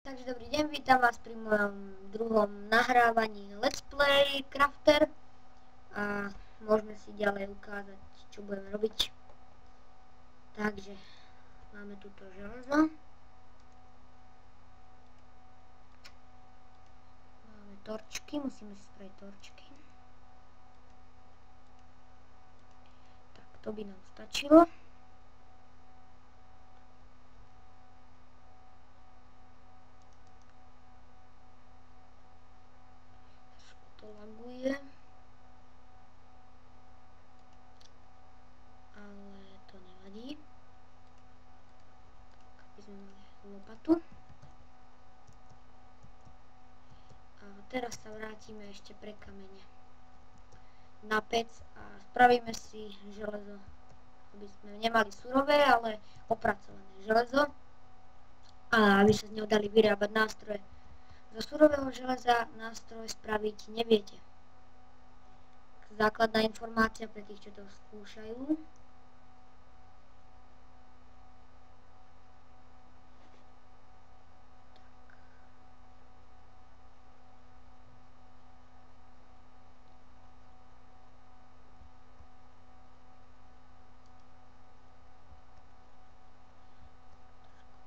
Takže dobrý deň, vítam vás pri mojom druhom nahrávaní Let's Play Crafter a môžeme si ďalej ukázať, čo budeme robiť. Takže máme tuto železo, máme torčky, musíme si spraviť torčky. Tak, to by nám stačilo. To laguje, ale to nevadí. Tak, aby sme mali lopatu. A teraz sa vrátime ešte pre kamene na pec a spravíme si železo, aby sme nemali surové, ale opracované železo a aby sa z neho dali vyrábať nástroje. Zo surového železa nástroj spraviť neviete. Základná informácia pre tých, čo to skúšajú.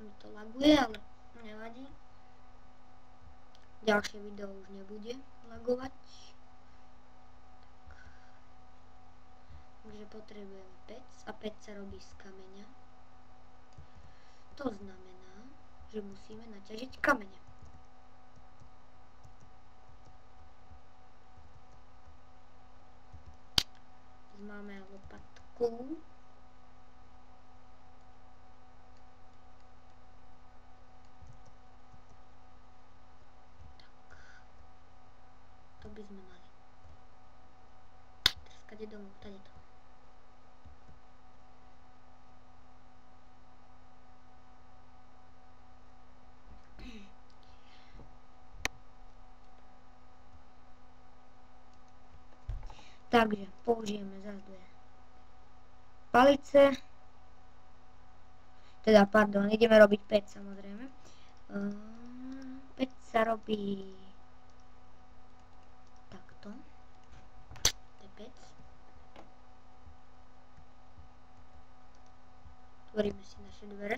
Mi to laguje, ale nevadí. Ďalšie video už nebude lagovať. Takže potrebujeme pec a pec sa robí z kameňa. To znamená, že musíme naťažiť kamene. Máme lopatku. To by sme mali. Teraz kade domov, tady to. Takže použijeme zase dve palice. Teda, pardon, ideme robiť pec samozrejme. Pec sa robí takto. To je pec. Otvoríme si naše dvere.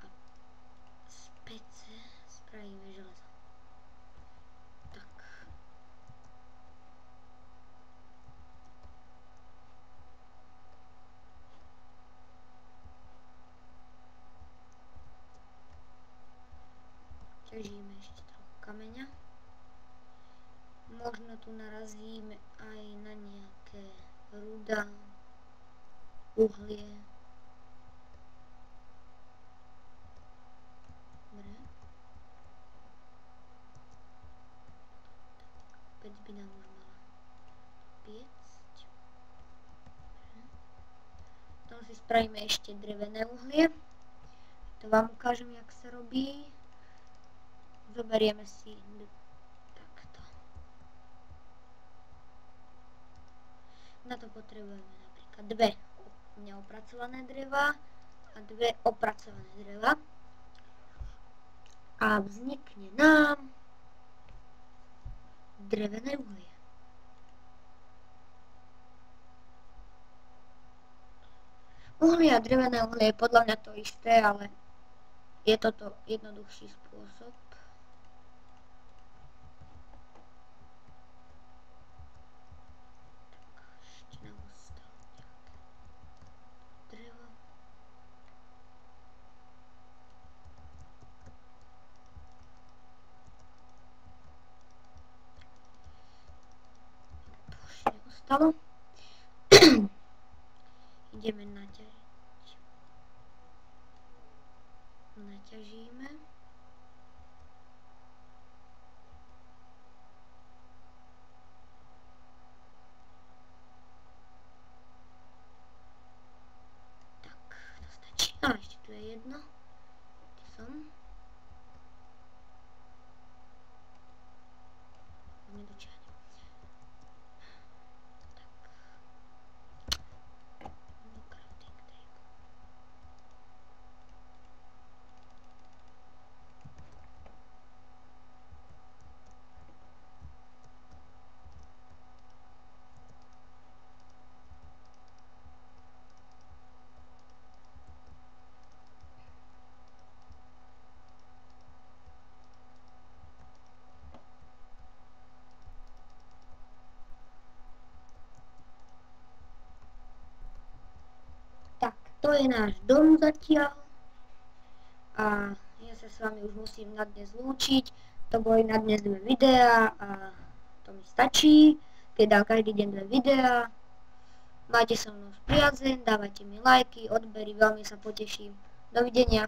A z pece spravíme železo. Tak. Ťažíme ešte trochu kameňa. Možno tu narazíme aj na nejaké ruda, uhlie. Dobre. Pec by nám už mala piecť. Potom si spravíme ešte drevené uhlie. To vám ukážem, jak sa robí. Zoberieme si takto. Na to potrebujeme napríklad dve neopracované dreva a dve opracované dreva. A vznikne nám drevené uhlie. Uhlie a drevené uhlie je podľa mňa to isté, ale je toto jednoduchší spôsob. Ešte nám ostalo nejaké drevo. To už neostalo. Ideme naťažiť. Naťažíme. Tak, to stačí. A ešte tu je jedno. Kde som? Nedočiahnem. Tak. to je náš dom zatiaľ. A ja sa s vami už musím na dnes lúčiť. To boli na dnes 2 videá a to mi stačí. Keď dám každý deň 2 videá. Majte so mnou priazeň, dávajte mi lajky, odbery, veľmi sa poteším. Dovidenia.